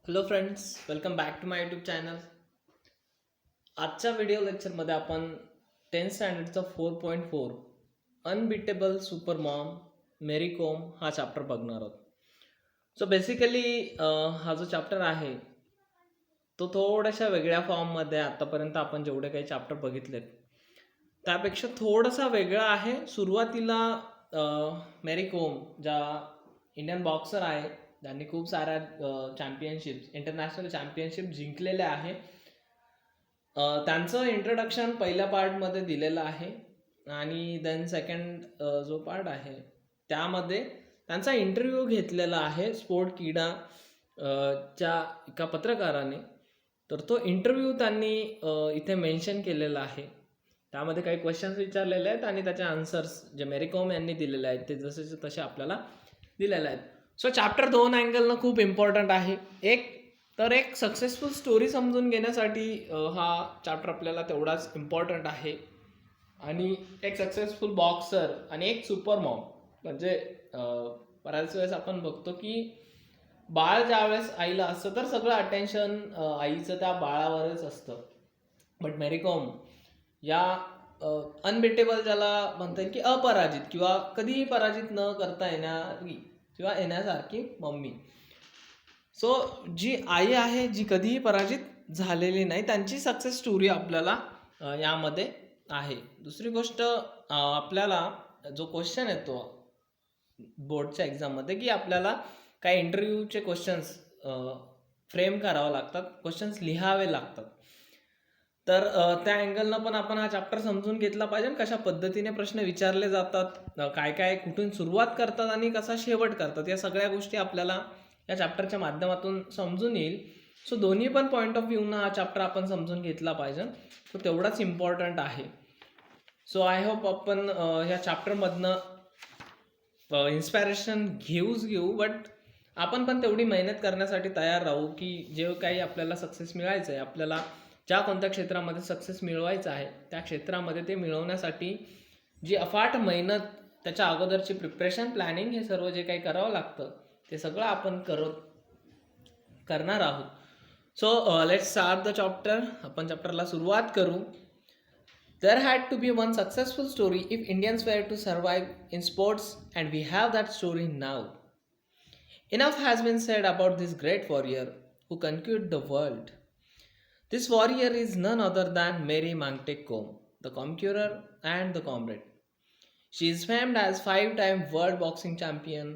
Hello friends, welcome back to my YouTube channel. आजच्या video लेक्चरमध्ये आपण 10th स्टँडर्डचा 4.4 unbeatable super mom Mary Kom हा चॅप्टर बघणार आहोत. सो बेसिकली हा जो चॅप्टर आहे तो थोड्याशा वेगळ्या फॉर्ममध्ये आतापर्यंत आपण जेवढे काही चॅप्टर बघितलेत त्यापेक्षा थोडासा वेगळा आहे. सुरुवातीला मेरी कोम ज्या इंडियन बॉक्सर आहे त्यांनी खूप साऱ्या चॅम्पियनशिप्स इंटरनॅशनल चॅम्पियनशिप जिंकलेल्या आहे. त्यांचं इंट्रोडक्शन पहिल्या पार्टमध्ये दिलेलं आहे आणि देन सेकंड जो पार्ट आहे त्यामध्ये त्यांचा इंटरव्ह्यू घेतलेला आहे स्पोर्ट किडा च्या एका पत्रकाराने. तर तो इंटरव्ह्यू त्यांनी इथे मेन्शन केलेला आहे. त्यामध्ये काही क्वेश्चन्स विचारलेले आहेत आणि त्याचे आन्सर्स जे मेरी कॉम यांनी दिलेले आहेत ते जसे तसे आपल्याला दिलेले आहेत. सो चॅप्टर 2 अँगलनं खूप इम्पॉर्टंट आहे. एक सक्सेसफुल स्टोरी समजून घेण्यासाठी हा चॅप्टर आपल्याला तेवढाच इम्पॉर्टंट आहे. आणि एक सक्सेसफुल बॉक्सर आणि एक सुपर मॉम म्हणजे बऱ्याच वेळेस आपण बघतो की बाळ ज्यावेळेस आईला असतं तर सगळं अटेन्शन आईचं त्या बाळावरच असतं. बट मेरी कॉम या अनबिटेबल ज्याला म्हणता येईल की अपराजित किंवा कधीही पराजित न करता येणारी किंवा येण्यासारखी मम्मी. सो जी आई आहे जी कधीही पराजित झालेली नाही त्यांची सक्सेस स्टोरी आपल्याला यामध्ये आहे. दुसरी गोष्ट आपल्याला जो क्वेश्चन येतो बोर्डच्या एक्झाममध्ये की आपल्याला काही इंटरव्ह्यूचे क्वेश्चन्स फ्रेम करावं लागतात, क्वेश्चन्स लिहावे लागतात. तर त्या अँगलनं पण आपण हा चॅप्टर समजून घेतला पाहिजे. कशा पद्धतीने प्रश्न विचारले जातात, काय काय कुठून सुरुवात करतात आणि कसा शेवट करतात, या सगळ्या गोष्टी आपल्याला या चॅप्टरच्या माध्यमातून समजून येईल. सो दोन्ही पण पॉईंट ऑफ व्ह्यूनं हा चॅप्टर आपण समजून घेतला पाहिजे. तो तेवढाच इम्पॉर्टंट आहे. सो आय होप आपण ह्या चॅप्टरमधनं इन्स्पायरेशन घेऊ बट आपण पण तेवढी मेहनत करण्यासाठी तयार राहू की जे काही आपल्याला सक्सेस मिळायचं आहे, आपल्याला ज्या कोणत्या क्षेत्रामध्ये सक्सेस मिळवायचं आहे त्या क्षेत्रामध्ये ते मिळवण्यासाठी जी अफाट मेहनत, त्याच्या अगोदरची प्रिपरेशन, प्लॅनिंग, हे सर्व जे काही करावं लागतं ते सगळं आपण करणार आहोत. So let's start the chapter. आपण चॅप्टरला सुरुवात करू. There had to be one successful story if Indians were to survive in sports, and we have that story now. Enough has been said about this great warrior who conquered the world. This warrior is none other than Mary Mangtek-Kom, the conqueror and the comrade. She is famed as 5-time world boxing champion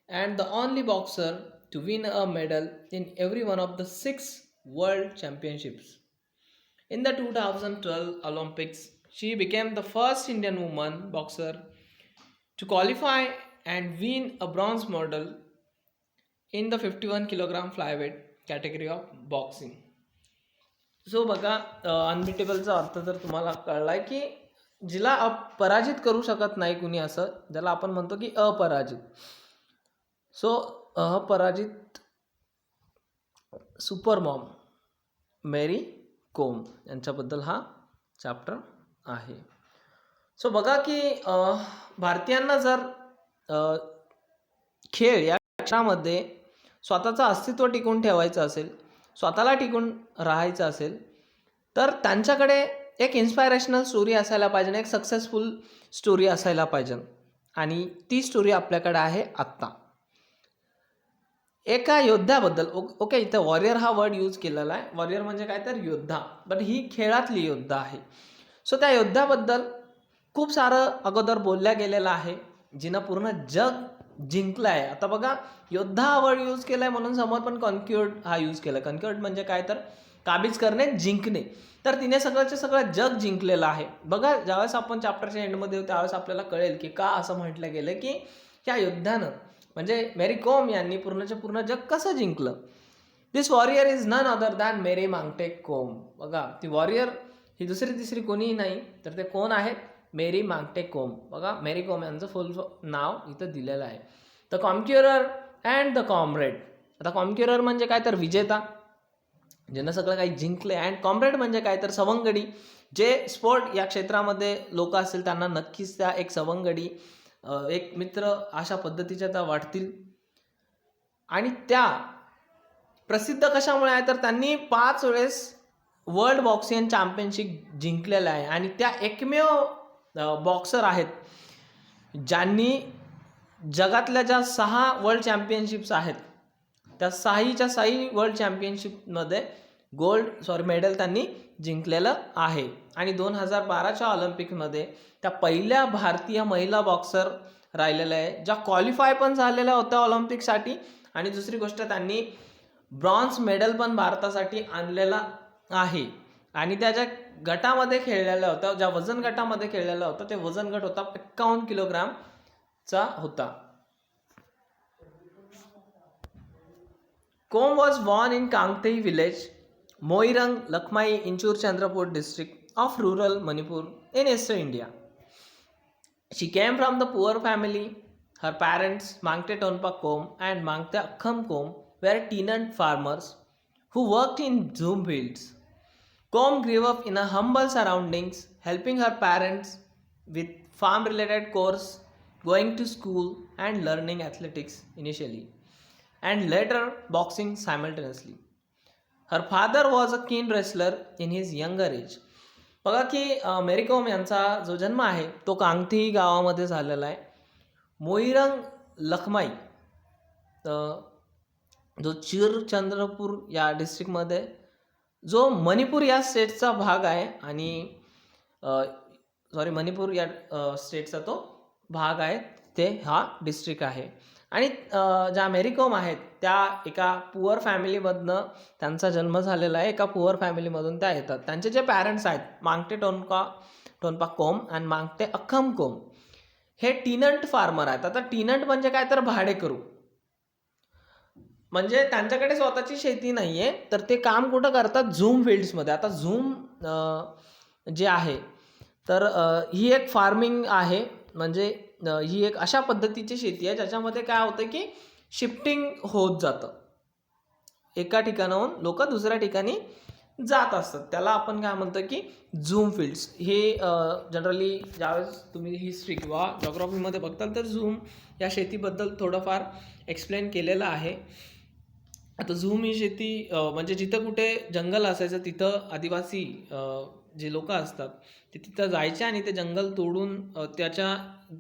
and the only boxer to win a medal in every one of the 6 world championships. In the 2012 Olympics, she became the first Indian woman boxer to qualify and win a bronze medal in the 51 kilogram flyweight category of boxing. So बघा, अनबिटेबलचा अर्थ जर तुम्हाला कळलाय की जिला पराजित करू शकत नाही कुणी, असं ज्याला आपण म्हणतो की अपराजित. सो अपराजित सुपर मॉम मेरी कोम यांच्याबद्दल हा चॅप्टर आहे. सो बघा की भारतीयांना जर खेळ या क्षेत्रामध्ये स्वतःचं अस्तित्व टिकून ठेवायचं असेल, स्वतःला टिकून राहायचं असेल, तर त्यांच्याकडे एक इन्स्पायरेशनल स्टोरी असायला पाहिजे, एक सक्सेसफुल स्टोरी असायला पाहिजे. आणि ती स्टोरी आपल्याकडे आहे आत्ता. एका योद्ध्याबद्दल. ओके, इथं वॉरियर हा वर्ड यूज केलेला आहे. वॉरियर म्हणजे काय तर योद्धा, बट ही खेळातली योद्धा आहे. सो त्या योद्ध्याबद्दल खूप सारं अगोदर बोलल्या गेलेलं आहे, जिनं पूर्ण जग जिंकलं आहे. आता बघा, योद्धा हा वर्ड यूज केला आहे म्हणून समोर पण कॉन्क्युअर्ड हा यूज केला. कॉन्क्युअर्ड म्हणजे काय तर काबीज करणे, जिंकणे. तर तिने सगळं जग जिंकलेलं आहे. बघा, ज्यावेळेस आपण चॅप्टरच्या एंडमध्ये येऊ त्यावेळेस आपल्याला कळेल की का असं म्हटलं गेलं की ह्या योद्ध्यानं म्हणजे मेरी कॉम यांनी पूर्णच्या पूर्ण जग कसं जिंकलं. This warrior is none other than Mary Mangte Kom. बघा, ती वॉरियर ही दुसरी तिसरी कोणीही नाही, तर ते कोण आहेत? मेरी मांगटेक-कोम. बघा, मेरी कॉम यांचं फुल नाव इथं दिलेलं आहे. The conqueror and the comrade. आता कॉन्क्युरर म्हणजे काय तर विजेता, ज्यानं सगळं काही जिंकले. अँड कॉम्रेड म्हणजे काय तर सवंगडी. जे स्पोर्ट या क्षेत्रामध्ये लोक असतील त्यांना नक्कीच त्या एक सवंगडी, एक मित्र अशा पद्धतीच्या त्या वाटतील. आणि त्या प्रसिद्ध कशामुळे आहे तर त्यांनी 5 वेळेस वर्ल्ड बॉक्सिंग चॅम्पियनशिप जिंकलेलं आहे आणि त्या एकमेव बॉक्सर आहेत ज्यांनी जगातल्या ज्या 6 वर्ल्ड चॅम्पियनशिप्स आहेत त्या 6च्या 6 वर्ल्ड चॅम्पियनशिपमध्ये मेडल त्यांनी जिंकलेलं आहे. आणि 2012च्या ऑलिम्पिकमध्ये त्या पहिल्या भारतीय महिला बॉक्सर राहिलेल्या आहे ज्या क्वालिफाय पण झालेल्या होत्या ऑलिम्पिकसाठी. आणि दुसरी गोष्ट त्यांनी ब्रॉन्झ मेडल पण भारतासाठी आणलेला आहे. आणि त्या ज्या गटामध्ये खेळलेल्या होत्या, ज्या वजन गटामध्ये खेळलेला होता, ते वजन गट होता 51 किलोग्रामचा होता. Kom was born in Kangathei village, Moirang, Lakhmai, इंचूर, Chandrapur district of rural Manipur in Eastern India. She came from the poor family. Her parents, Mangte Tonpa Kom and Mangte Akham Kom, were tenant farmers who worked in zoom fields. Kom grew up in a humble surroundings, helping her parents with farm-related chores, going to school and learning athletics initially, and later boxing simultaneously. Her father was a keen wrestler in his younger age. बघा की मेरी कोम यांचा जो जन्म आहे तो कांगती गावामध्ये झालेला आहे. मोईरंग लखमाई जो चंद्रपूर या डिस्ट्रिक्टमध्ये जो मणिपूर या स्टेटचा भाग आहे आणि मणिपूर या स्टेटचा तो भाग आहे ते हा डिस्ट्रिक्ट आहे. आणि ज्या मेरी कोम आहेत त्या एका पुअर फॅमिलीमधनं त्यांचा जन्म झालेला आहे. एका पुअर फॅमिलीमधून त्या येतात. त्यांचे जे पॅरेंट्स आहेत मांगटे टोनपा कोम आणि मांगटे अखम कोम हे टिनंट फार्मर आहेत. आता टिनंट म्हणजे काय तर भाडेकरू, म्हणजे त्यांच्याकडे स्वतःची शेती नाही आहे तर ते काम कुठं करतात झूम फील्ड्समध्ये. आता झूम जे आहे तर ही एक फार्मिंग आहे, म्हणजे ही एक अशा पद्धतीची शेती आहे ज्याच्यामध्ये काय होतं की शिफ्टिंग होत जातं. एका ठिकाणाहून लोक दुसऱ्या ठिकाणी जात असतात, त्याला आपण काय म्हणतो की झूम फील्ड्स. हे जनरली ज्यावेळेस तुम्ही हिस्ट्री किंवा जॉग्राफीमध्ये बघताल तर झूम या शेतीबद्दल थोडंफार एक्सप्लेन केलेलं आहे. आता झूम ही शेती म्हणजे जिथं कुठे जंगल असायचं तिथं आदिवासी जे लोक असतात ते तिथं जायचे आणि ते जंगल तोडून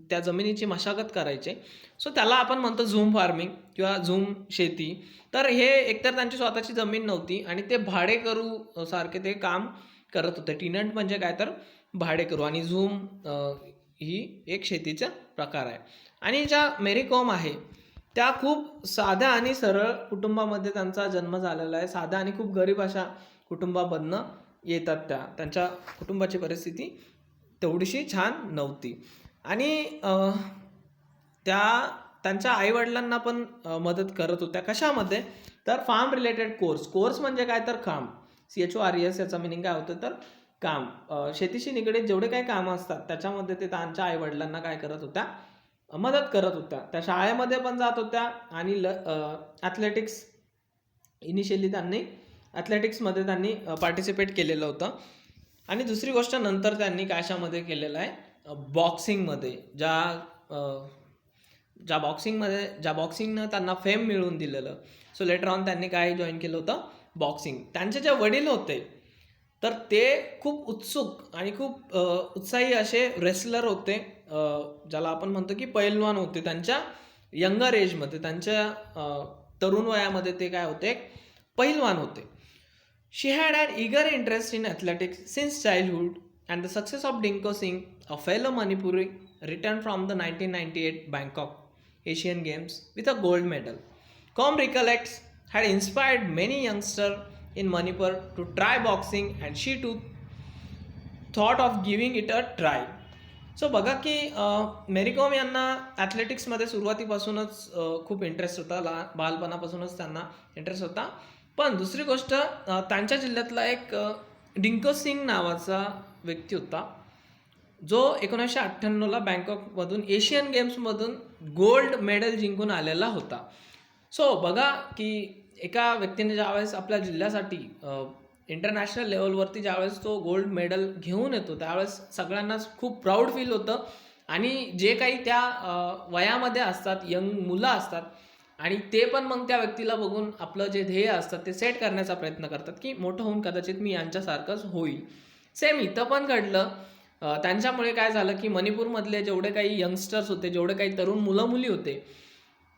त्या जमिनीची मशागत करायचे. सो त्याला आपण म्हणतो झूम फार्मिंग किंवा झूम शेती. तर हे एकतर त्यांची स्वतःची जमीन नव्हती आणि ते भाडेकरू सारखे ते काम करत होते. टिनंट म्हणजे काय तर भाडेकरू आणि झूम ही एक शेतीचा प्रकार आहे. आणि ज्या मेरी कोम आहे त्या खूप साध्या आणि सरळ कुटुंबामध्ये त्यांचा जन्म झालेला आहे. साध्या आणि खूप गरीब अशा कुटुंबामधनं येतात त्यांच्या कुटुंबाची परिस्थिती तेवढीशी छान नव्हती. आणि त्यांच्या आईवडिलांना पण मदत करत होत्या. कशामध्ये तर फार्म रिलेटेड कोर्स म्हणजे काय तर काम, CHORES याचा मिनिंग काय होतं तर काम. शेतीशी निगडीत जेवढे काही कामं असतात त्याच्यामध्ये ते त्यांच्या आईवडिलांना काय करत होत्या मदत करत होत्या. त्या शाळेमध्ये पण जात होत्या आणि ॲथलेटिक्स इनिशियली त्यांनी ॲथलेटिक्समध्ये त्यांनी पार्टिसिपेट केलेलं होतं. आणि दुसरी गोष्ट नंतर त्यांनी कशामध्ये केलेलं आहे बॉक्सिंगमध्ये. ज्या बॉक्सिंगनं त्यांना फेम मिळवून दिलेलं. सो लेटर ऑन त्यांनी काय जॉईन केलं होतं बॉक्सिंग. त्यांचे जे वडील होते तर ते खूप उत्सुक आणि खूप उत्साही असे रेसलर होते, ज्याला आपण म्हणतो की पैलवान होते. त्यांच्या यंगर एजमध्ये, त्यांच्या तरुण वयामध्ये ते काय होते पैलवान होते. She had an eager interest in athletics since childhood and the success of Dingko Singh, a fellow Manipuri, return from the 1998 Bangkok Asian Games with a gold medal. Com recollects had inspired many youngsters in Manipur to try boxing and she too thought of giving it a try. So बघा की मेरी com यांना ॲथलेटिक्समध्ये सुरुवातीपासूनच खूप interest होता, बालपणापासूनच त्यांना interest होता. पण दुसरी गोष्ट त्यांच्या जिल्ह्यातला एक डिंको सिंग नावाचा व्यक्ती होता जो 1998ला बँकॉकमधून एशियन गेम्समधून गोल्ड मेडल जिंकून आलेला होता. सो बघा की एका व्यक्तीने ज्यावेळेस आपल्या जिल्ह्यासाठी इंटरनॅशनल लेवलवरती ज्यावेळेस तो गोल्ड मेडल घेऊन येतो त्यावेळेस सगळ्यांनाच खूप प्राऊड फील होतं. आणि जे काही त्या वयामध्ये असतात, यंग मुलं असतात आणि ते पण मग त्या व्यक्तीला बघून आपलं जे ध्येय असतात ते सेट करण्याचा प्रयत्न करतात की मोठं होऊन कदाचित मी यांच्यासारखंच होईल. सेम इथं पण घडलं. त्यांच्यामुळे काय झालं की मणिपूरमधले जेवढे काही यंगस्टर्स होते, जेवढे काही तरुण मुलं मुली होते,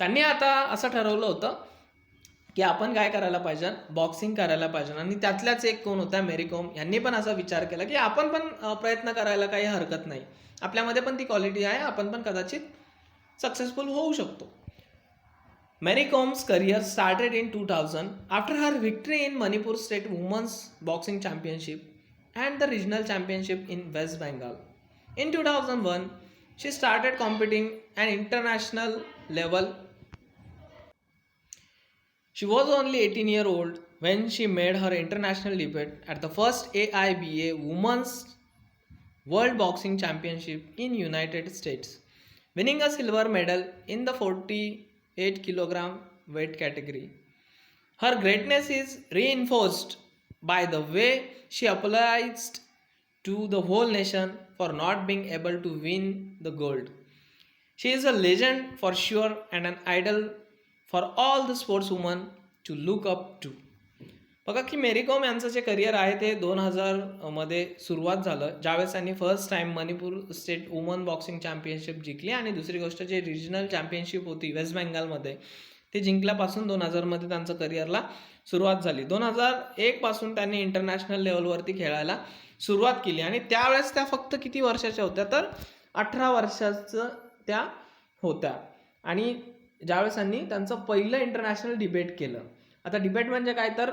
त्यांनी आता असं ठरवलं होतं की आपण काय करायला पाहिजे, बॉक्सिंग करायला पाहिजे. आणि त्यातल्याच एक कोण होता, मेरी कॉम, यांनी पण असा विचार केला की आपण पण प्रयत्न करायला काही हरकत नाही, आपल्यामध्ये पण ती क्वालिटी आहे, आपण पण कदाचित सक्सेसफुल होऊ शकतो. Mary Com's career started in 2000 after her victory in Manipur State Women's Boxing Championship and the Regional Championship in West Bengal. In 2001, she started competing at international level. She was only 18-year old when she made her international debut at the first AIBA Women's World Boxing Championship in United States, winning a silver medal in the 48 kilogram weight category. Her greatness is reinforced by the way she apologized to the whole nation for not being able to win the gold. She is a legend for sure and an idol for all the sportswomen to look up to. बघा की मेरी com यांचं जे career आहे ते 2000 सुरुवात झालं, ज्यावेळेस त्यांनी first time Manipur state woman boxing championship जिंकली. आणि दुसरी गोष्ट जे रिजनल चॅम्पियनशिप होती वेस्ट बेंगालमध्ये, ते जिंकल्यापासून 2000 त्यांचं करिअरला सुरुवात झाली. 2001 पासून त्यांनी इंटरनॅशनल लेवलवरती खेळायला सुरुवात केली. आणि त्यावेळेस त्या फक्त किती वर्षाच्या होत्या, तर 18 वर्षाचं त्या होत्या. आणि ज्यावेळेस त्यांनी त्यांचं पहिलं इंटरनॅशनल डिबेट केलं. आता डिबेट म्हणजे काय, तर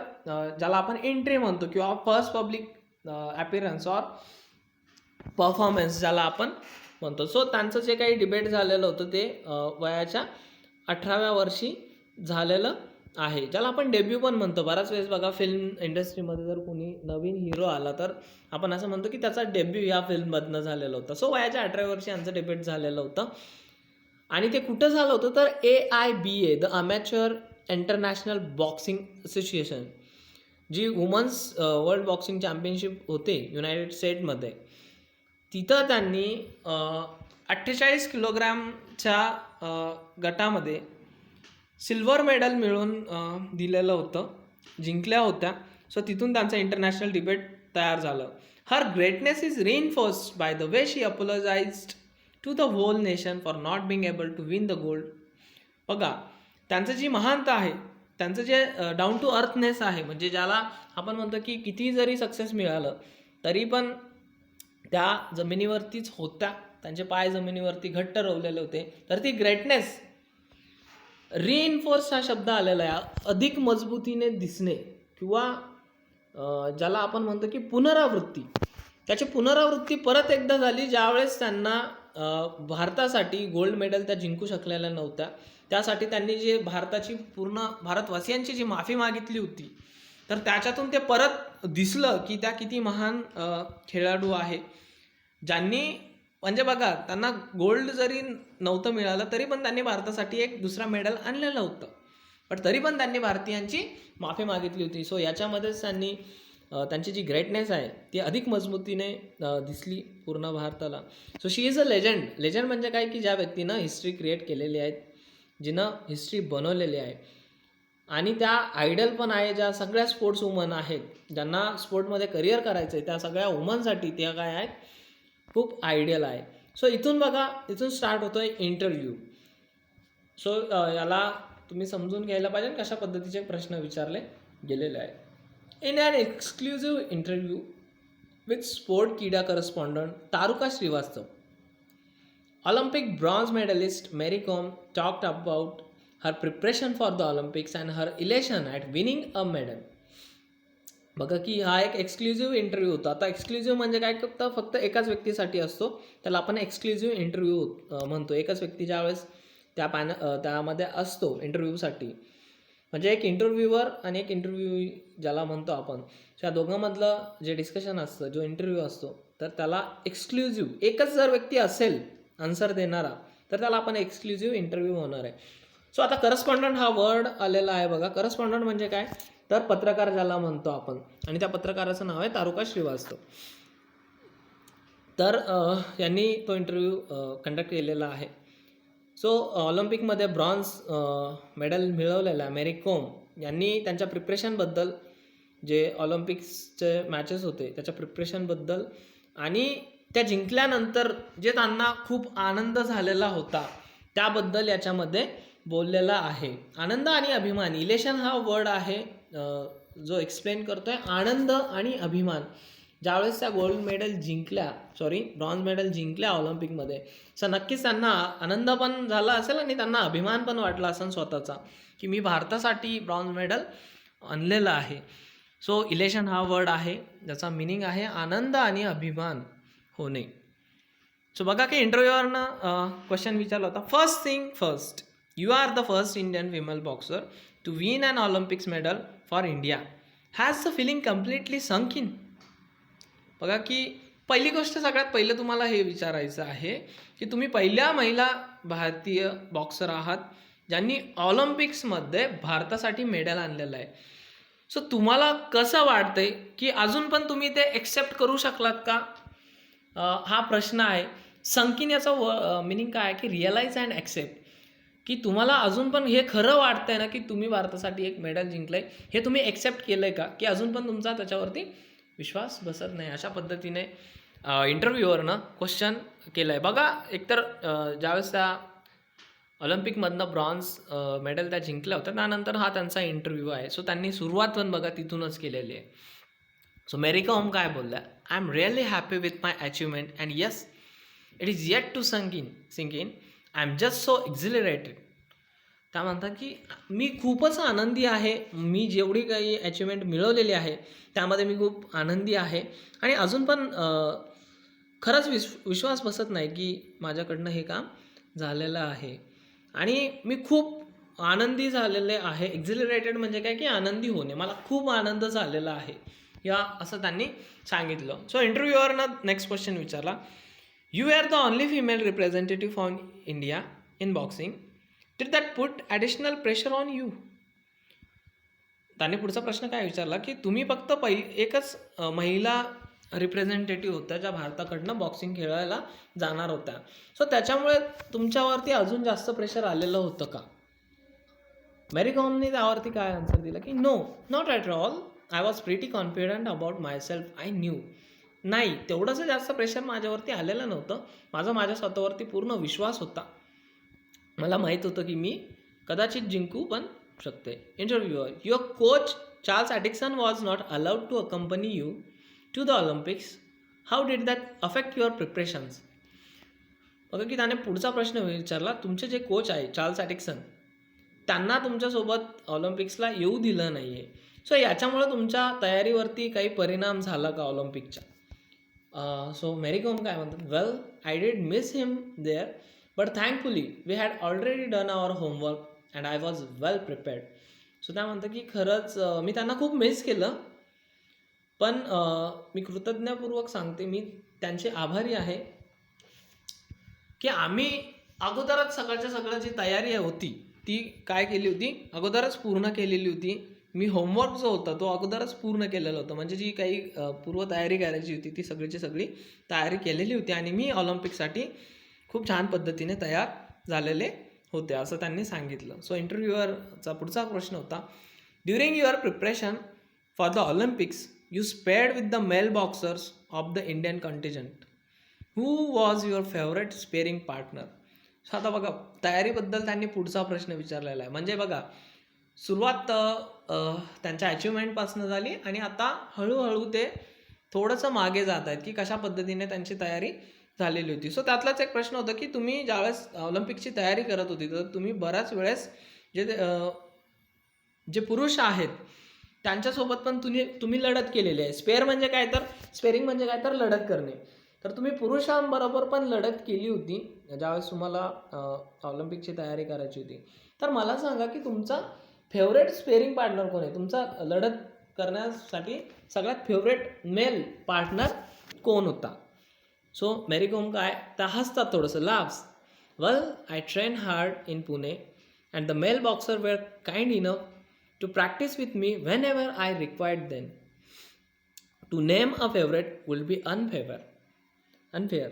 ज्याला आपण एंट्री म्हणतो किंवा first public appearance or performance ज्याला आपण म्हणतो. सो त्यांचं जे काही डिबेट झालेलं होतं ते वयाच्या 18व्या वर्षी झालेलं आहे, ज्याला आपण डेब्यू पण म्हणतो. बराच वेळेस बघा फिल्म इंडस्ट्रीमध्ये जर कोणी नवीन हिरो आला तर आपण असं म्हणतो की त्याचा डेब्यू या फिल्ममधनं झालेलं होतं. सो वयाच्या 18व्या वर्षी यांचं डिबेट झालेलं होतं. आणि ते कुठं झालं होतं, तर AIBA the amateur international boxing association, जी वुमन्स वर्ल्ड बॉक्सिंग चॅम्पियनशिप होते युनायटेड स्टेटमध्ये, तिथं त्यांनी 48 किलोग्रॅमच्या गटामध्ये सिल्वर मेडल मिळवून दिलेलं होतं, जिंकल्या होत्या. सो तिथून त्यांचं इंटरनॅशनल डिबेट तयार झालं. Her greatness is reinforced by the way she apologised to the whole nation for not being able to win the gold. बघा त्यांचं जी महानता आहे, त्यांचं जे डाऊन टू अर्थनेस आहे, म्हणजे ज्याला आपण म्हणतो की किती जरी सक्सेस मिळालं तरी पण त्या जमिनीवरतीच होत्या, त्यांचे पाय जमिनीवरती घट्ट रोवलेले होते. तर ती ग्रेटनेस, रिइन्फोर्स हा शब्द आलेला आहे, अधिक मजबूतीने दिसणे किंवा ज्याला आपण म्हणतो की पुनरावृत्ती. त्याची पुनरावृत्ती परत एकदा झाली ज्यावेळेस त्यांना भारतासाठी गोल्ड मेडल त्या जिंकू शकलेल्या नव्हत्या. त्यासाठी त्यांनी जे भारताची पूर्ण भारतवासियांची जी माफी मागितली होती, तर त्याच्यातून ते परत दिसलं की त्या किती महान खेळाडू आहे, ज्यांनी म्हणजे बघा त्यांना गोल्ड जरी नव्हतं मिळालं तरी पण त्यांनी भारतासाठी एक दुसरा मेडल आणलेलं होतं, पण तरी पण त्यांनी भारतीयांची माफी मागितली होती. सो याच्यामध्येच त्यांनी त्यांची जी ग्रेटनेस आहे ती अधिक मजबूतीने दिसली पूर्ण भारताला. So she is a legend. Legend म्हणजे काय की ज्या व्यक्तीनं हिस्ट्री क्रिएट केलेली आहे, जिनं हिस्ट्री बनवलेली आहे. आणि त्या आयडल पण आहे, ज्या सगळ्या स्पोर्ट्स वुमन आहेत ज्यांना स्पोर्टमध्ये करिअर करायचं आहे, त्या सगळ्या वुमनसाठी त्या काय आहेत, खूप आयडियल आहे. सो इथून बघा, इथून स्टार्ट होतो आहे इंटरव्ह्यू. सो याला तुम्ही समजून घ्यायला पाहिजे कशा पद्धतीचे प्रश्न विचारले गेलेले आहेत. In an exclusive interview with sport Keeda correspondent Taruka Srivastava, Olympic bronze medalist Mary Kom talked about her preparation for the Olympics and her elation at winning a medal. बघा की हा एक एक्सक्लुझिव्ह इंटरव्ह्यू होता. आता एक्सक्लुझिव्ह म्हणजे काय, फक्त एकाच व्यक्तीसाठी असतो, त्याला आपण एक्सक्लुझिव्ह इंटरव्ह्यू म्हणतो. एकच व्यक्ती ज्यावेळेस त्यामध्ये असतो इंटरव्ह्यूसाठी, म्हणजे एक इंटरव्ह्यूवर आणि एक इंटरव्ह्यू ज्याला म्हणतो आपण, त्या दोघांमधलं जे डिस्कशन असतं, जो इंटरव्ह्यू असतो, तर त्याला एक्सक्लुझिव्ह, एकच जर व्यक्ती असेल आन्सर देणारा तर त्याला आपण एक्सक्लुझिव्ह इंटरव्ह्यू होणार आहे. सो आता करस्पॉन्डंट हा वर्ड आलेला आहे बघा. करस्पॉन्डंट म्हणजे काय, तर पत्रकार ज्याला म्हणतो आपण, आणि त्या पत्रकाराचं नाव आहे तारुका श्रीवास्तव. तर यांनी तो इंटरव्ह्यू कंडक्ट केलेला आहे. सो ऑलिम्पिकमध्ये ब्रॉन्झ मेडल मिळवलेला मेरी कोम यांनी त्यांच्या प्रिपरेशनबद्दल, जे ऑलिम्पिक्सचे मॅचेस होते त्याच्या प्रिपरेशनबद्दल आणि त्या जिंकल्यानंतर जे त्यांना खूप आनंद झालेला होता त्याबद्दल याच्यामध्ये बोललेला आहे. आनंद आणि अभिमान, इलेशन हा वर्ड आहे जो एक्सप्लेन करतोय आनंद आणि अभिमान. ज्यावेळेस त्या ब्रॉन्झ मेडल जिंकल्या ऑलिम्पिकमध्ये, सो नक्कीच त्यांना आनंद पण झाला असेल आणि त्यांना अभिमान पण वाटला असेल स्वतःचा, की मी भारतासाठी ब्रॉन्झ मेडल आणलेलं आहे. सो इलेशन हा वर्ड आहे ज्याचा मिनिंग आहे आनंद आणि अभिमान होणे. सो बघा की इंटरव्ह्यूवरनं क्वेश्चन विचारला होता, first thing first, you are the first Indian female boxer to win an Olympics medal for India. Has the feeling completely sunk in. बघा की पहिली गोष्ट, सगळ्यात पहिलं तुम्हाला हे विचारायचं आहे की तुम्ही पहिल्या महिला भारतीय बॉक्सर आहात ज्यांनी ऑलिम्पिक्समध्ये भारतासाठी मेडल आणलेलं आहे. सो तुम्हाला कसं वाटतंय की अजून पण तुम्ही ते एक्सेप्ट करू शकलात का, हा प्रश्न आहे. संकीन याचा मिनिंग काय आहे की रिअलाइज अँड ॲक्सेप्ट, की तुम्हाला अजून पण हे खरं वाटतंय ना की तुम्ही भारतासाठी एक मेडल जिंकलंय, हे तुम्ही एक्सेप्ट केलंय का, की अजून पण तुमचा त्याच्यावरती विश्वास बसत नाही. अशा पद्धतीने इंटरव्ह्यूवरनं क्वेश्चन केलं आहे. बघा एकतर ज्यावेळेस त्या ऑलिम्पिकमधनं ब्रॉन्झ मेडल त्या जिंकल्या होत्या त्यानंतर हा त्यांचा इंटरव्ह्यू आहे. सो त्यांनी सुरुवात पण बघा तिथूनच केलेली आहे. सो मेरी कोम काय बोलल्या, I am really happy with my achievement and yes it is yet to sink in. I am just so exhilarated. त्या म्हणतात की मी खूपच आनंदी आहे, मी जेवढी काही अचिव्हमेंट मिळवलेली आहे त्यामध्ये मी खूप आनंदी आहे आणि अजून पण खरंच विश्वास बसत नाही की माझ्याकडनं हे काम झालेलं आहे आणि मी खूप आनंदी झालेले आहे. एक्झिलरेटेड म्हणजे काय की आनंदी होणे, मला खूप आनंद झालेला आहे या असं त्यांनी सांगितलं. सो इंटरव्ह्यूवरनं नेक्स्ट क्वेश्चन विचारला, you are the only female representative from India in boxing, did that put additional pressure on you. त्याने पुढचा प्रश्न काय विचारला की तुम्ही फक्त एकच महिला रिप्रेझेंटेटिव्ह होत्या ज्या भारताकडनं बॉक्सिंग खेळायला जाणार होत्या, सो त्याच्यामुळे तुमच्यावरती अजून जास्त प्रेशर आलेलं होतं का. मेरी कॉमने त्यावरती काय आन्सर दिला की no, not at all, I was pretty confident about myself, I knew. नाही, तेवढंसं जास्त प्रेशर माझ्यावरती आलेलं नव्हतं, माझ्या स्वतःवरती पूर्ण विश्वास होता, मला माहीत होतं की मी कदाचित जिंकू पण शकते. Interviewer, your coach Charles Atkinson was not allowed to accompany you to the Olympics, how did that affect your preparations. बघा की त्याने पुढचा प्रश्न विचारला, तुमचे जे कोच आहे चार्ल्स ॲडिक्सन त्यांना तुमच्यासोबत ऑलिम्पिक्सला येऊ दिलं नाही आहे, सो याच्यामुळे तुमच्या तयारीवरती काही परिणाम झाला का ऑलिम्पिकच्या. सो मेरी कोम काय म्हणतात, well I did miss him there but thankfully we had already done our homework and I was well prepared. So त्या म्हणतात की खरंच मी त्यांना खूप मिस केलं, पण मी कृतज्ञपूर्वक सांगते, मी त्यांचे आभारी आहे की आम्ही अगोदरच सगळ्याच्या जी तयारी होती ती काय केली होती, अगोदरच पूर्ण केलेली होती. मी होमवर्क जो होता तो अगोदरच पूर्ण केलेलं होतं, म्हणजे जी काही पूर्वतयारी करायची होती ती सगळीची सगळी तयारी केलेली होती आणि मी ऑलिम्पिकसाठी खूप छान पद्धतीने तयार झालेले होते असं त्यांनी सांगितलं. सो इंटरव्ह्यूअरचा पुढचा प्रश्न होता, during your preparation for the Olympics you sparred with the male boxers of the Indian contingent, who was your favourite sparring partner. So आता बघा तयारीबद्दल त्यांनी पुढचा प्रश्न विचारलेला आहे. म्हणजे बघा सुरुवात त्यांच्या अचिव्हमेंटपासून झाली आणि आता हळूहळू ते थोडंसं मागे जात आहेत की कशा पद्धतीने त्यांची तयारी झालेली होती. सो त्यातलाच एक प्रश्न होता की तुम्ही ज्यावेळेस ऑलिम्पिकची तयारी करत होती तर तुम्ही बऱ्याच वेळेस जे पुरुष आहेत त्यांच्यासोबत पण तुम्ही लढत केलेली आहे. स्पेअरिंग म्हणजे काय तर लढत करणे. तर तुम्ही पुरुषांबरोबर पण लढत केली होती ज्यावेळेस तुम्हाला ऑलिम्पिकची तयारी करायची होती. तर मला सांगा की तुमचा फेवरेट स्पेअरिंग पार्टनर कोण आहे, तुमचा लढत करण्यासाठी सगळ्यात फेवरेट मेल पार्टनर कोण होता. सो मेरी कोम काय त्या हसतात, थोडंसं laughs, well I train hard in Pune and the male boxer were kind enough to practise with me whenever I required them. To name a favourite will be unfair.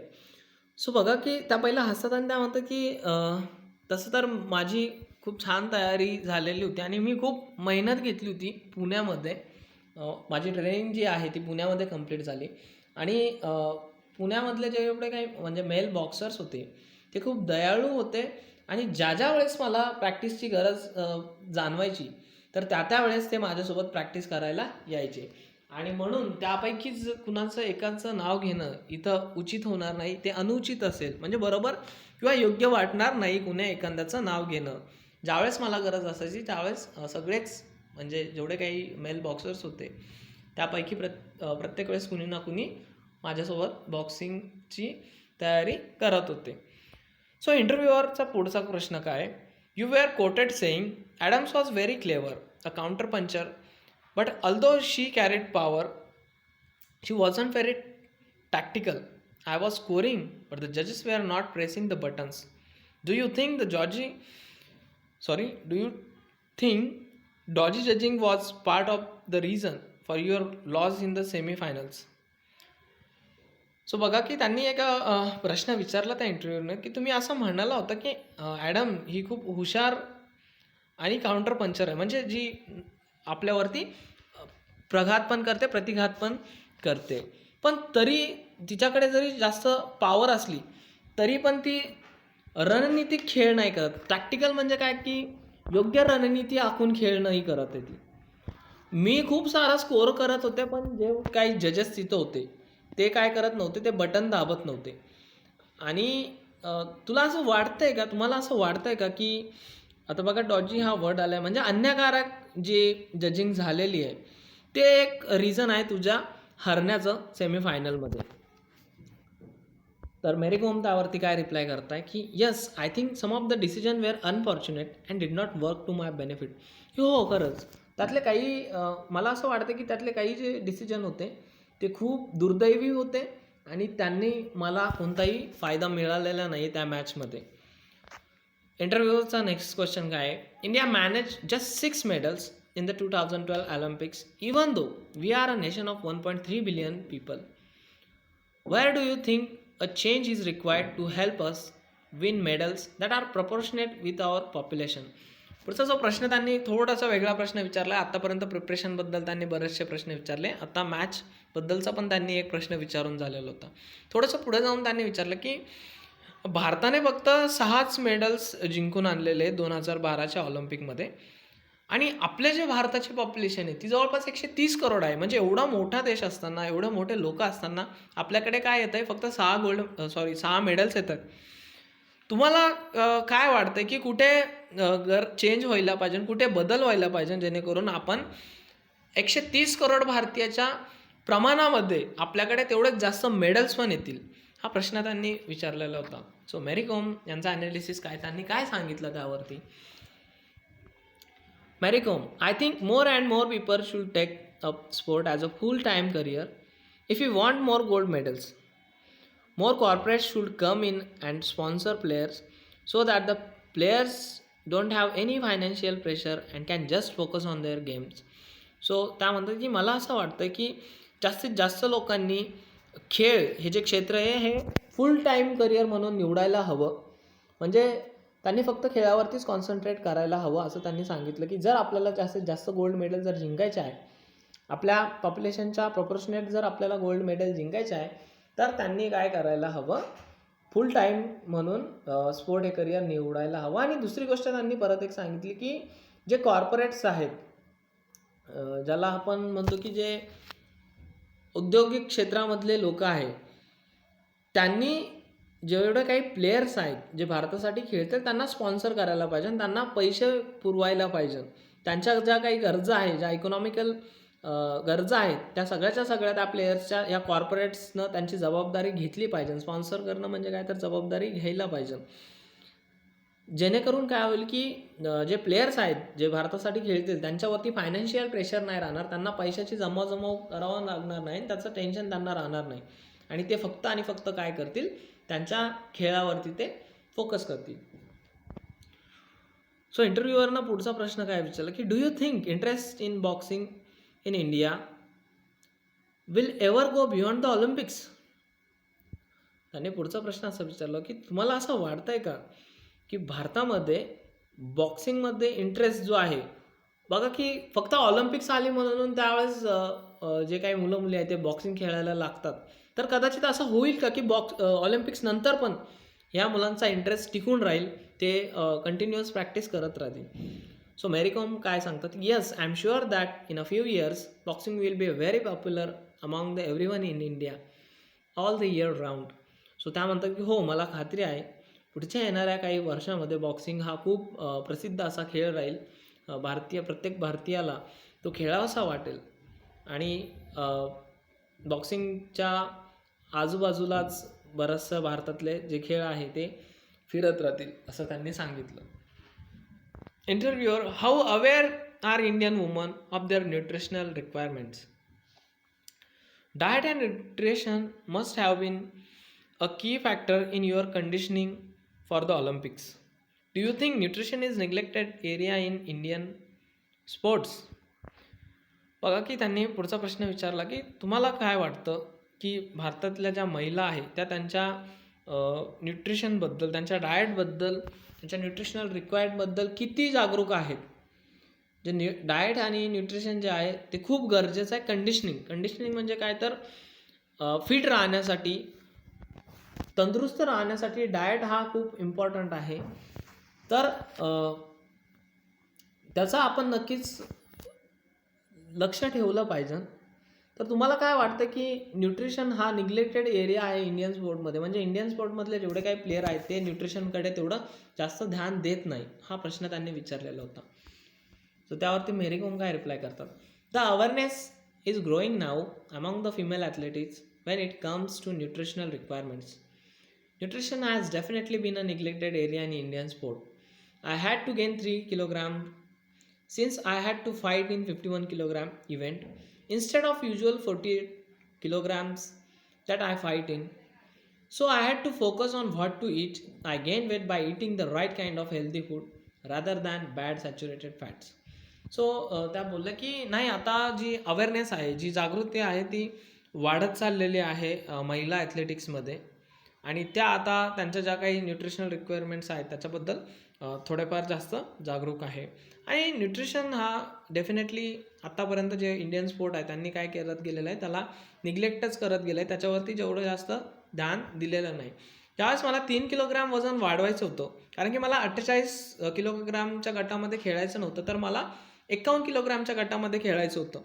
So बघा की त्या पहिला हसतात आणि त्या म्हणतात की तसं तर माझी खूप छान तयारी झालेली होती आणि मी खूप मेहनत घेतली होती पुण्यामध्ये. माझी ट्रेनिंग जी आहे ती पुण्यामध्ये कंप्लीट झाली आणि पुण्यामधले जेवढे काही म्हणजे मेल बॉक्सर्स होते ते खूप दयाळू होते आणि ज्या वेळेस मला प्रॅक्टिसची गरज जाणवायची तर त्या वेळेस ते माझ्यासोबत प्रॅक्टिस करायला यायचे आणि म्हणून त्यापैकीच कुणाचं एकाचं नाव घेणं इथं उचित होणार नाही, ते अनुचित असेल म्हणजे बरोबर किंवा योग्य वाटणार नाही कुण्या एखाद्याचं नाव घेणं. ज्यावेळेस मला गरज असायची त्यावेळेस सगळेच म्हणजे जेवढे काही मेल बॉक्सर्स होते त्यापैकी प्रत्येक वेळेस कुणी ना कुणी माझ्यासोबत बॉक्सिंगची तयारी करत होते. सो इंटरव्ह्यूअरचा पुढचा प्रश्न काय, you were quoted saying Adams was very clever, a counter puncher, but although she carried power she wasn't very tactical. I was scoring, but the judges were not pressing the buttons. Do you think do you think dodgy judging was part of the reason for your loss in the semi-finals? So बघा की त्यांनी एक प्रश्न विचारला त्या इंटरव्ह्यूने की तुम्ही असं म्हणाला होता की ॲडम ही खूप हुशार आणि काउंटर पंचर आहे, म्हणजे जी आपल्यावरती प्रघात पण करते प्रतिघात पण करते, पण तरी तिच्याकडे जरी जास्त पॉवर असली तरी पण ती रणनीतिक खेळ नाही करत. प्रॅक्टिकल म्हणजे काय की योग्य रणनीती आखून खेळ नाही करत आहे ती. मी खूप सारा स्कोअर करत होते पण जे काही जजेस तिथं होते ते काय करत नव्हते, ते बटन दाबत नव्हते. आणि तुला असं वाटतंय का, तुम्हाला असं वाटतंय का की आता बघा डॉजी हा वर्ड आला आहे म्हणजे अन्यायकारक जे जजिंग झालेली आहे ते एक रिझन आहे तुझ्या हरण्याचं सेमीफायनलमध्ये. तर मेरी कोम त्यावरती काय रिप्लाय करताय की yes, I think some of the decision were unfortunate and did not work to my benefit. हो खरंच त्यातले काही मला असं वाटतं की त्यातले काही जे डिसिजन होते ते खूप दुर्दैवी होते आणि त्यांनी मला कोणताही फायदा मिळालेला नाही त्या मॅचमध्ये. इंटरव्ह्यूचा नेक्स्ट क्वेश्चन काय आहे, India manage just 6 medals in the 2012 Olympics, even though we are a nation of 1.3 billion people. Where do you think a change is required to help us win medals that are proportionate with our population? पुढचा जो प्रश्न त्यांनी थोडासा वेगळा प्रश्न विचारला. आतापर्यंत प्रिपरेशनबद्दल त्यांनी बरेचसे प्रश्न विचारले, आता मॅचबद्दलचा पण त्यांनी एक प्रश्न विचारून झालेला होता. थोडंसं पुढे जाऊन त्यांनी विचारलं की भारताने फक्त 6च मेडल्स जिंकून आणलेले 2012च्या ऑलिम्पिकमध्ये आणि आपले जे भारताची पॉप्युलेशन आहे ती जवळपास 130 करोड आहे. म्हणजे एवढा मोठा देश असताना, एवढे मोठे लोक असताना आपल्याकडे काय येत आहे, फक्त 6 मेडल्स येतात. तुम्हाला काय वाटतं की कुठे चेंज व्हायला पाहिजे, कुठे बदल व्हायला पाहिजे जेणेकरून आपण 130 करोड भारतीयाच्या प्रमाणामध्ये आपल्याकडे तेवढेच जास्त मेडल्स पण येतील, हा प्रश्न त्यांनी विचारलेला होता. सो मेरी कोम यांचा ॲनालिसिस काय, त्यांनी काय सांगितलं त्यावरती. Mary Kom, I think more and more people should take up sport as a full-time career if we want more gold medals. More corporates should come in and sponsor players so that the players don't have any financial pressure and can just focus on their games. So त्या म्हणतात की मला असं वाटतं की जास्तीत जास्त लोकांनी खेळ हे जे क्षेत्र आहे हे फुल टाईम करिअर म्हणून निवडायला हवं. म्हणजे त्यांनी फक्त खेळावरतीच कॉन्सन्ट्रेट करायला हवं असं त्यांनी सांगितलं की जर आपल्याला जास्तीत जास्त गोल्ड मेडल जर जिंकायचे आहे, आपल्या पॉप्युलेशनच्या प्रपोर्शनेट जर आपल्याला गोल्ड मेडल जिंकायचे आहे तर त्यांनी काय करायला हवं, फुल टाईम म्हणून स्पोर्ट हे करिअर निवडायला हवं. आणि दुसरी गोष्ट त्यांनी परत एक सांगितली की जे कॉर्पोरेट्स आहेत, ज्याला आपण म्हणतो की जे औद्योगिक क्षेत्रामधले लोक आहेत, त्यांनी जेवढे काही प्लेयर्स आहेत जे भारतासाठी खेळतात त्यांना स्पॉन्सर करायला पाहिजे आणि त्यांना पैसे पुरवायला पाहिजे. त्यांच्या ज्या काही गरजा आहेत, ज्या इकॉनॉमिकल गरजा आहेत त्या सगळ्या त्या प्लेयर्सच्या या कॉर्पोरेट्सनं त्यांची जबाबदारी घेतली पाहिजे. स्पॉन्सर करणं म्हणजे काय तर जबाबदारी घ्यायला पाहिजे, जेणेकरून काय होईल की जे प्लेयर्स आहेत जे भारतासाठी खेळतील त्यांच्यावरती फायनान्शियल प्रेशर नाही राहणार, त्यांना पैशाची जमवाजमव करावं लागणार नाही, त्याचं टेन्शन त्यांना राहणार नाही आणि ते फक्त आणि फक्त काय करतील, त्यांच्या खेळावरती ते फोकस करतील. सो इंटरव्ह्यूवरनं पुढचा प्रश्न काय विचारला की do you think interest in boxing in India will ever go beyond the Olympics. त्यांनी पुढचा प्रश्न असा विचारला की तुम्हाला असं वाटतंय का की भारतामध्ये बॉक्सिंगमध्ये इंटरेस्ट जो आहे, बघा की फक्त ऑलिम्पिक्स आली म्हणून त्यावेळेस जे काही मुलं मुली आहेत ते बॉक्सिंग खेळायला लागतात. तर कदाचित असं होईल का की ऑलिम्पिक्स नंतर पण ह्या मुलांचा इंटरेस्ट टिकून राहील, ते कंटिन्युअस प्रॅक्टिस करत राहतील. सो मेरी कॉम काय सांगतात, yes I am sure that in a few years boxing will be very popular among the everyone in India all the year round. So त्या म्हणतात की हो, मला खात्री आहे पुढच्या येणाऱ्या काही वर्षामध्ये बॉक्सिंग हा खूप प्रसिद्ध असा खेळ राहील. प्रत्येक भारतीयाला तो खेळावासा वाटेल आणि बॉक्सिंगच्या आजूबाजूलाच बरंचसं भारतातले जे खेळ आहे ते फिरत राहतील असं त्यांनी सांगितलं. Interviewer, how aware are Indian woman of their nutritional requirements? Diet and nutrition must have been a key factor in your conditioning for the Olympics. Do you think nutrition is neglected area in Indian sports? बघा की त्यांनी पुढचा प्रश्न विचारला की तुम्हाला काय वाटतं की भारतातल्या ज्या महिला आहेत त्या त्यांच्या न्यूट्रिशनबद्दल, त्यांच्या डाएटबद्दल, त्यांच्या न्यूट्रिशनल रिक्वायर्डबद्दल किती जागरूक आहेत? जे डाएट आणि न्यूट्रिशन जे आहे ते खूप गरजेचं आहे. कंडिशनिंग म्हणजे काय तर फिट राहण्यासाठी, तंदुरुस्त राहण्यासाठी डाएट हा खूप इम्पॉर्टंट आहे. तर त्याचा आपण नक्कीच लक्ष ठेवलं पाहिजे. तर तुम्हाला काय वाटतं की न्यूट्रिशन हा निग्लेक्टेड एरिया आहे इंडियन स्पोर्टमध्ये? म्हणजे इंडियन स्पोर्टमधले जेवढे काही प्लेयर आहेत ते न्यूट्रिशनकडे तेवढं जास्त ध्यान देत नाही, हा प्रश्न त्यांनी विचारलेला होता. सो त्यावरती मेरी कॉम काय रिप्लाय करतात, the awareness is growing now among the female athletics when it comes to nutritional requirements. Nutrition has definitely been a neglected area in Indian sport. I had to gain 3 kilograms since I had to fight in 51 kilogram event instead of usual 48 kilograms that I fight in. So I had to focus on what to eat. I gained weight by eating the right kind of healthy food rather than bad saturated fats. So त्या बोलल्या की नाही, आता जी awareness आहे, जी जागृती आहे ती वाढत चाललेली आहे महिला ॲथलेटिक्समध्ये आणि त्या आता त्यांच्या ज्या काही न्यूट्रिशनल रिक्वायरमेंट्स आहेत त्याच्याबद्दल थोडेफार जास्त जागरूक आहे. आणि न्यूट्रिशन हा डेफिनेटली आत्तापर्यंत जे इंडियन स्पोर्ट आहे त्यांनी काय करत गेलेलं आहे, त्याला निग्लेक्टच करत गेलं आहे, त्याच्यावरती जेवढं जास्त ध्यान दिलेलं नाही. त्यावेळेस मला 3 किलोग्राम वजन वाढवायचं होतं, कारण की मला 48 किलोग्रामच्या गटामध्ये खेळायचं नव्हतं, तर मला 51 किलोग्रामच्या गटामध्ये खेळायचं होतं.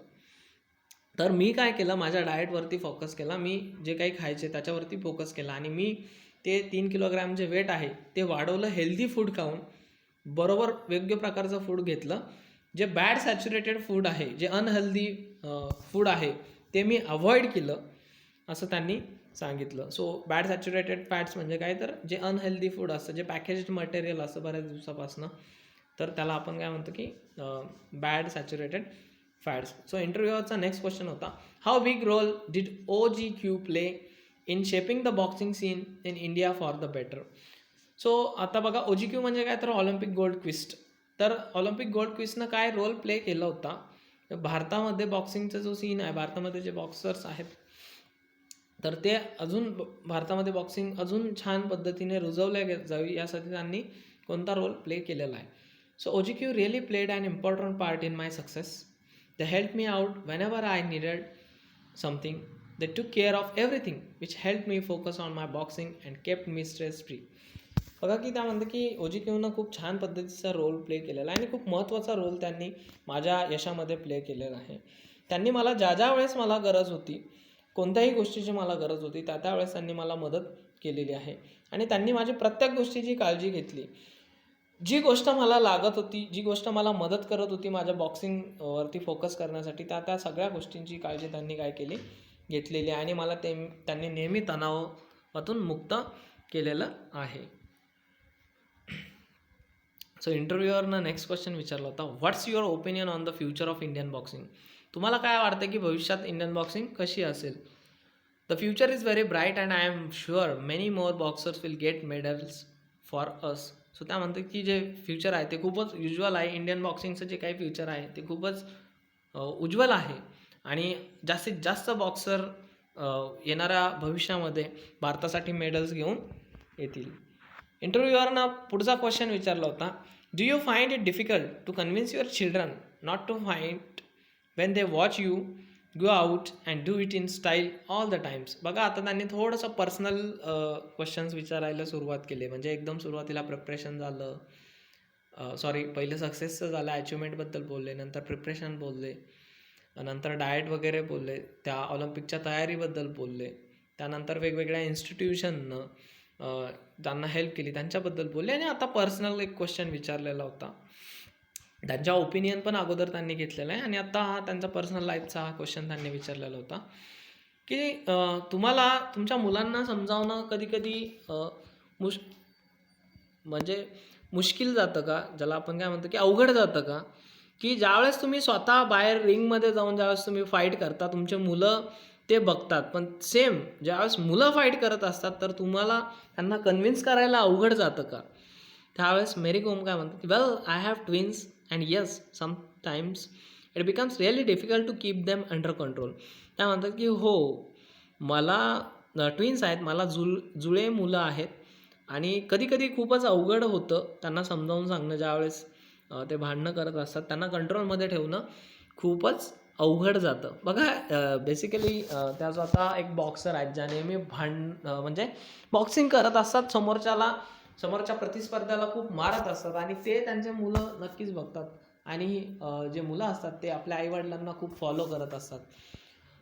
तर मी काय केलं, माझ्या डाएटवरती फोकस केला, मी जे काही खायचे त्याच्यावरती फोकस केला आणि मी ते 3 किलोग्राम जे वेट आहे ते वाढवलं. हेल्दी फूड खाऊन, बरोबर योग्य प्रकारचं फूड घेतलं. जे बॅड सॅच्युरेटेड फूड आहे, जे अनहेल्दी फूड आहे ते मी अवॉइड केलं असं त्यांनी सांगितलं. सो बॅड सॅच्युरेटेड फॅट्स म्हणजे काय तर जे अनहेल्दी फूड असतं, जे पॅकेज्ड मटेरियल असतं बऱ्याच दिवसापासून, तर त्याला आपण काय म्हणतो की बॅड सॅच्युरेटेड फॅट्स. सो इंटरव्ह्यूचा नेक्स्ट क्वेश्चन होता, how big role did OGQ play in shaping the boxing scene in India for the better? So आता बघा, OGQ म्हणजे काय तर ऑलिम्पिक गोल्ड क्विस्ट. तर ऑलिम्पिक गोल्ड क्विस्टनं काय रोल प्ले केला होता भारतामध्ये? बॉक्सिंगचा जो सीन आहे, भारतामध्ये जे बॉक्सर्स आहेत तर ते अजून भारतामध्ये बॉक्सिंग अजून छान पद्धतीने रुजवल्या जावी यासाठी त्यांनी कोणता रोल प्ले केलेला आहे? So OGQ really played an important part in my success. They helped me out whenever I needed something. They took care of everything, which helped me focus on my boxing and kept me stress free. बघा की त्या म्हणतं की OGQनं खूप छान पद्धतीचा role play केलेला आहे आणि खूप महत्त्वाचा रोल त्यांनी माझ्या यशामध्ये प्ले केलेला आहे. त्यांनी मला ज्या वेळेस मला गरज होती, कोणत्याही गोष्टीची मला गरज होती, त्या वेळेस त्यांनी मला मदत केलेली आहे आणि त्यांनी माझी प्रत्येक गोष्टीची काळजी घेतली. जी गोष्ट मला लागत होती, जी गोष्ट मला मदत करत होती माझ्या बॉक्सिंगवरती फोकस करण्यासाठी, त्या सगळ्या गोष्टींची काळजी त्यांनी काय केली, घेतलेली आहे आणि मला त्यांनी नेहमी तणावातून मुक्त केलेलं आहे. सो इंटरव्ह्यूअरनं नेक्स्ट क्वेश्चन विचारला होता, what's your opinion on the future of Indian boxing? तुम्हाला काय वाटतं की भविष्यात इंडियन बॉक्सिंग कशी असेल? The future is very bright and I am sure many more boxers will get medals for us. So त्या म्हणतात की जे फ्युचर आहे ते खूपच उज्ज्वल आहे. इंडियन बॉक्सिंगचं जे काही फ्युचर आहे ते खूपच उज्ज्वल आहे आणि जास्तीत जास्त बॉक्सर येणाऱ्या भविष्यामध्ये भारतासाठी मेडल्स घेऊन येतील. इंटरव्ह्युअरनं पुढचा क्वेश्चन विचारला होता, do you find it difficult to convince your children not to fight when they watch you go out and do it in style all the times. बघा आता त्यांनी थोडंसं पर्सनल क्वेश्चन्स विचारायला सुरुवात केली. म्हणजे एकदम सुरुवातीला प्रिपरेशन झालं, पहिले सक्सेसचं झालं, अचिव्हमेंटबद्दल बोलले, नंतर प्रिपरेशन बोलले, नंतर डाएट वगैरे बोलले, त्या ऑलिम्पिकच्या तयारीबद्दल बोलले, त्यानंतर वेगवेगळ्या इन्स्टिट्यूशननं त्यांना हेल्प केली त्यांच्याबद्दल बोलले, आणि आता पर्सनल एक क्वेश्चन विचारलेला होता. त्यांच्या ओपिनियन पण अगोदर त्यांनी घेतलेला आहे, आणि आता हा त्यांचा पर्सनल लाईफचा हा क्वेश्चन त्यांनी विचारलेला होता की तुम्हाला तुमच्या मुलांना समजावणं कधी कधी म्हणजे मुश्किल जातं का, ज्याला आपण काय म्हणतो की अवघड जातं का, की ज्यावेळेस तुम्ही स्वतः बाहेर रिंगमध्ये जाऊन ज्यावेळेस तुम्ही फाईट करता, तुमचे मुलं ते बघतात, पण सेम ज्यावेळेस मुलं फाईट करत असतात तर तुम्हाला त्यांना कन्व्हिन्स करायला अवघड जातं का. त्यावेळेस मेरी कोम काय म्हणतात की well I have twins and yes sometimes it becomes really difficult to keep them under control. त्या म्हणतात की हो, मला ट्विन्स आहेत, मला जुळे मुलं आहेत, आणि कधी कधी खूपच अवघड होतं त्यांना समजावून सांगणं. ज्यावेळेस ते भांडणं करत असतात त्यांना कंट्रोलमध्ये ठेवणं खूपच अवघड जातं. बघा बेसिकली त्या स्वतः एक बॉक्सर आहेत ज्या नेहमी म्हणजे बॉक्सिंग करत असतात, समोरच्या प्रतिस्पर्ध्याला खूप मारत असतात, आणि ते त्यांचे मुलं नक्कीच बघतात, आणि जे मुलं असतात ते आपल्या आईवडिलांना खूप फॉलो करत असतात.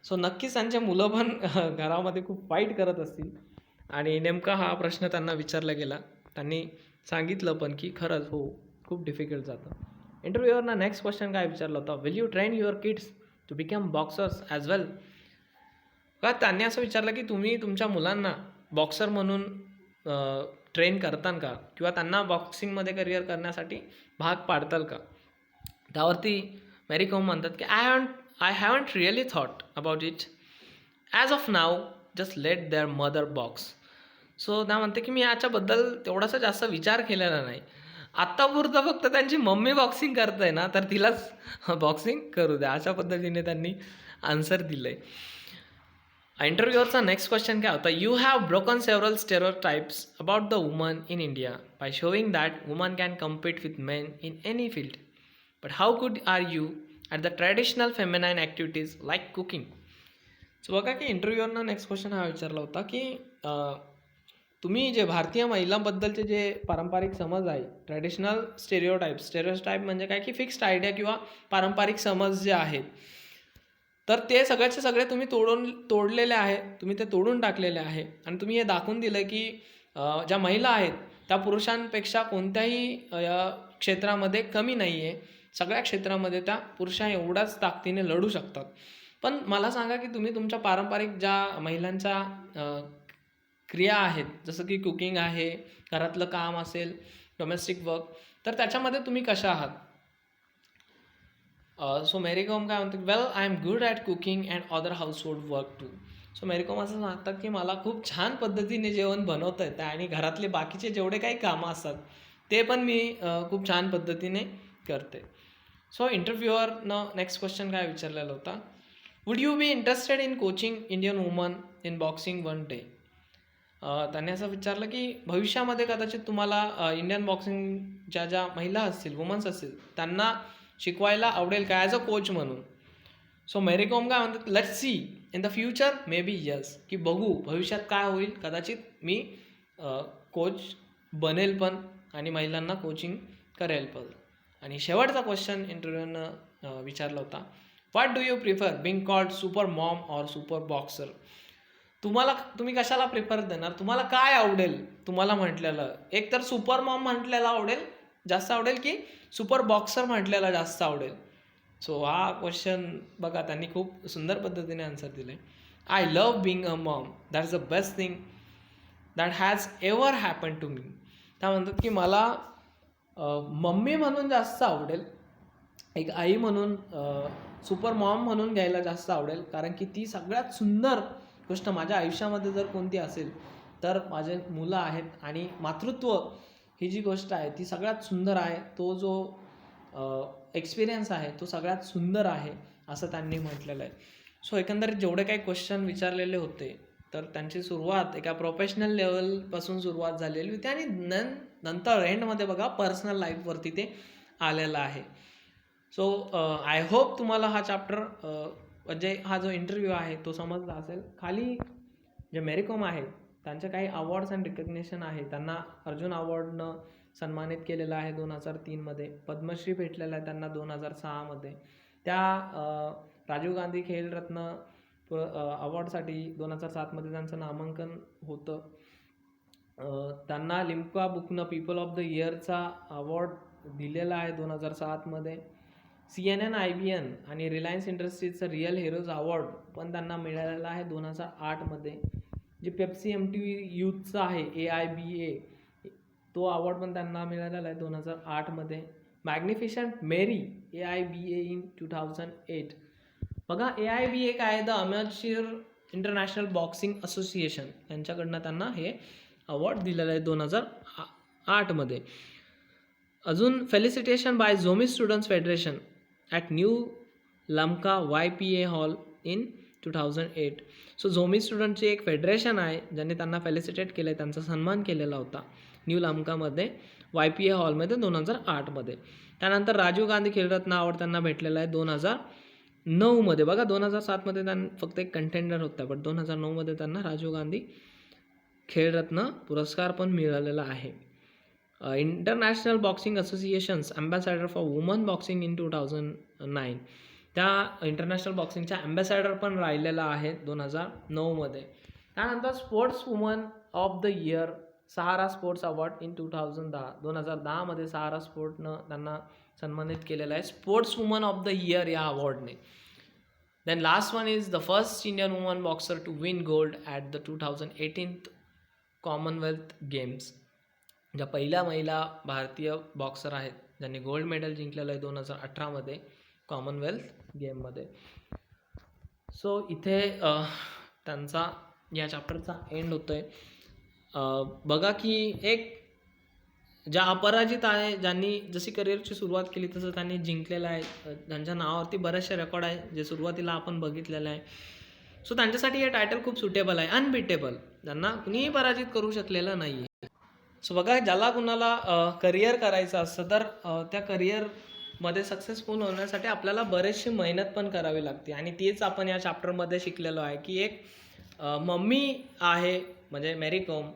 सो नक्कीच त्यांचे मुलं पण घरामध्ये खूप फाईट करत असतील, आणि नेमका हा प्रश्न त्यांना विचारला गेला. त्यांनी सांगितलं पण की खरंच हो, खूप डिफिकल्ट जातं. इंटरव्ह्यूवरनं नेक्स्ट क्वेश्चन काय विचारलं होता, will you train your kids to become boxers as well. का त्यांनी असं विचारलं की तुम्ही तुमच्या मुलांना बॉक्सर म्हणून ट्रेन करताल का, किंवा त्यांना बॉक्सिंगमध्ये करिअर करण्यासाठी भाग पाडताल का. त्यावरती मेरी कॉम म्हणतात की I haven't really thought about it as of now, just let their mother box. So त्या म्हणते की मी याच्याबद्दल तेवढासा जास्त विचार केलेला नाही, आत्तापुरतं फक्त त्यांची मम्मी बॉक्सिंग करते ना तर तिलाच बॉक्सिंग करू द्या, अशा पद्धतीने त्यांनी आन्सर दिलं आहे. इंटरव्ह्यूवरचा नेक्स्ट क्वेश्चन काय होता, you have broken several stereotypes about the woman in India by showing that woman can compete with men in any field, but how good are you at the traditional feminine activities like cooking. So बघा की इंटरव्ह्यूवरनं next question हा विचारला होता की तुम्ही जे भारतीय महिलांबद्दलचे जे पारंपरिक समज आहे, ट्रॅडिशनल स्टेरियोटाईप म्हणजे काय की फिक्स्ड आयडिया किंवा पारंपरिक समज जे आहेत, तर ते सगळ्याचे सगळे तुम्ही तोडलेले आहे, तुम्ही ते तोडून टाकलेले आहे, आणि तुम्ही हे दाखवून दिलं की ज्या महिला आहेत त्या पुरुषांपेक्षा कोणत्याही क्षेत्रामध्ये कमी नाही आहे, सगळ्या क्षेत्रामध्ये त्या पुरुषा एवढ्याच ताकदीने लढू शकतात. पण मला सांगा की तुम्ही तुमच्या पारंपरिक ज्या महिलांच्या क्रिया आहेत, जसं की कुकिंग आहे, घरातलं काम असेल, डोमेस्टिक वर्क, तर त्याच्यामध्ये तुम्ही कशा आहात. सो मेरी कॉम काय म्हणतात, well I am good at cooking and other household work too. So Mary Kom असं सांगतात की मला खूप छान पद्धतीने जेवण बनवता येतं, आणि घरातले बाकीचे जेवढे काही कामं असतात ते पण मी खूप छान पद्धतीने करते. सो इंटरव्ह्यूअरनं नेक्स्ट क्वेश्चन काय विचारलेला होता, would you be interested in coaching Indian woman in boxing one day. त्यांनी असं विचारलं की भविष्यामध्ये कदाचित तुम्हाला इंडियन बॉक्सिंग ज्या महिला असतील, वुमन्स असतील, त्यांना शिकवायला आवडेल का ॲज अ कोच म्हणून. सो मेरी कॉम काय म्हणतात, let's see in the future may be yes, की बघू भविष्यात काय होईल, कदाचित मी कोच बनेल पण, आणि महिलांना कोचिंग करेल पण. आणि शेवटचा क्वेश्चन इंटरव्ह्यूनं विचारला होता, what do you prefer being called super mom or super boxer. तुम्ही कशाला प्रिफर देणार, तुम्हाला काय आवडेल तुम्हाला म्हटलेलं, एक तर सुपर मॉम म्हटलेलं जास्त आवडेल की सुपर बॉक्सर म्हटलेला जास्त आवडेल. सो हा क्वेश्चन बघा त्यांनी खूप सुंदर पद्धतीने आन्सर दिलं आहे. I love being a mom, that is the best thing that has ever happen to me. त्या म्हणतात की मला मम्मी म्हणून जास्त आवडेल, एक आई म्हणून सुपर मॉम म्हणून घ्यायला जास्त आवडेल, कारण की ती सगळ्यात सुंदर गोष्ट माझ्या आयुष्यामध्ये जर कोणती असेल तर माझे मुलं आहेत, आणि मातृत्व ही जी गोष्ट आहे ती सगळ्यात सुंदर आहे. तो जो एक्सपिरियन्स आहे तो सगळ्यात सुंदर आहे असं त्यांनी म्हटलेलं आहे. सो एकंदरीत जेवढे काही क्वेश्चन विचारलेले होते तर त्यांची सुरुवात एका प्रोफेशनल लेवलपासून सुरुवात झालेली होती आणि नंतर एंडमध्ये बघा पर्सनल लाईफवरती ते आलेलं आहे. सो आय होप तुम्हाला हा चॅप्टर म्हणजे हा जो इंटरव्ह्यू आहे तो समजला असेल. खाली जे मेरी कॉम आहे त्यांचे काही अवॉर्ड्स अँड रिकग्निशन आहे. त्यांना अर्जुन अवॉर्डनं सन्मानित केलेलं आहे 2003मध्ये. पद्मश्री भेटलेला आहे त्यांना 2006मध्ये. त्या राजीव गांधी खेलरत्न अवॉर्डसाठी 2007मध्ये त्यांचं नामांकन होतं. त्यांना लिम्का बुकनं पीपल ऑफ द इयरचा अवॉर्ड दिलेला आहे 2007मध्ये. CNN, IBN आणि रिलायन्स इंडस्ट्रीजचं रिअल हिरोज अवॉर्ड पण त्यांना मिळालेला आहे 2008मध्ये. जे पेप्सी MTV यूथचा आहे AIBA तो अवॉर्ड पण त्यांना मिळालेला आहे 2008मध्ये. मॅग्निफिशंट मेरी AIBA इन 2008. बघा AIBA काय आहे, the amateur international boxing association यांच्याकडनं त्यांना हे अवॉर्ड दिलेलं आहे 2008मध्ये. अजून felicitation by Zomi students federation at new Lamka YPA hall in 2008. So Zomi स्टुडंटची एक फेडरेशन आहे ज्यांनी त्यांना फेलिसिटेट केलं आहे, त्यांचा सन्मान केलेला होता न्यू लमकामध्ये YPA हॉलमध्ये 2008मध्ये. त्यानंतर राजीव गांधी खेलरत्न अवॉर्ड त्यांना भेटलेला आहे 2009मध्ये. बघा 2007मध्ये त्यांना फक्त एक कंटेंडर होता, बट 2009मध्ये त्यांना राजीव गांधी खेलरत्न पुरस्कार पण मिळालेला आहे. International boxing associations ambassador for women boxing in 2009. त्या इंटरनॅशनल बॉक्सिंगच्या ॲम्बॅसॅडर पण राहिलेला आहे 2009मध्ये. त्यानंतर sports woman of the year Sahara sports award in 2010. 2010मध्ये सहारा स्पोर्टनं त्यांना सन्मानित केलेलं आहे sports woman of the year या अवॉर्डने. Then last one is the first Indian woman boxer to win gold at the 2018 Commonwealth games. ज्या पहिल्या महिला भारतीय बॉक्सर आहेत ज्यांनी गोल्ड मेडल जिंकलेलं आहे 2018मध्ये कॉमनवेल्थ गेममध्ये. सो इथे त्यांचा या चॅप्टरचा एंड होतो आहे. बघा की एक ज्या अपराजित आहे, ज्यांनी जशी करिअरची सुरुवात केली तसं त्यांनी जिंकलेलं आहे, त्यांच्या नावावरती बरेचसे रेकॉर्ड आहे जे सुरुवातीला आपण बघितलेलं आहे. सो त्यांच्यासाठी हे टायटल खूप सुटेबल आहे, अनबिटेबल, ज्यांना कुणीही पराजित करू शकलेलं नाही आहे. सो बघा ज्याला कुणाला करिअर करायचं असतं तर त्या करिअरमध्ये सक्सेसफुल होण्यासाठी आपल्याला बरेचशी मेहनत पण करावी लागते आणि तीच आपण या चॅप्टरमध्ये शिकलेलो आहे की एक मम्मी आहे म्हणजे मेरी कॉम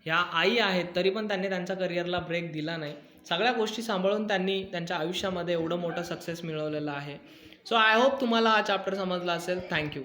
ह्या आई आहेत तरी पण त्यांनी त्यांच्या करिअरला ब्रेक दिला नाही. सगळ्या गोष्टी सांभाळून त्यांनी त्यांच्या आयुष्यामध्ये एवढं मोठं सक्सेस मिळवलेलं आहे. सो आय होप तुम्हाला हा चॅप्टर समजला असेल. थँक्यू.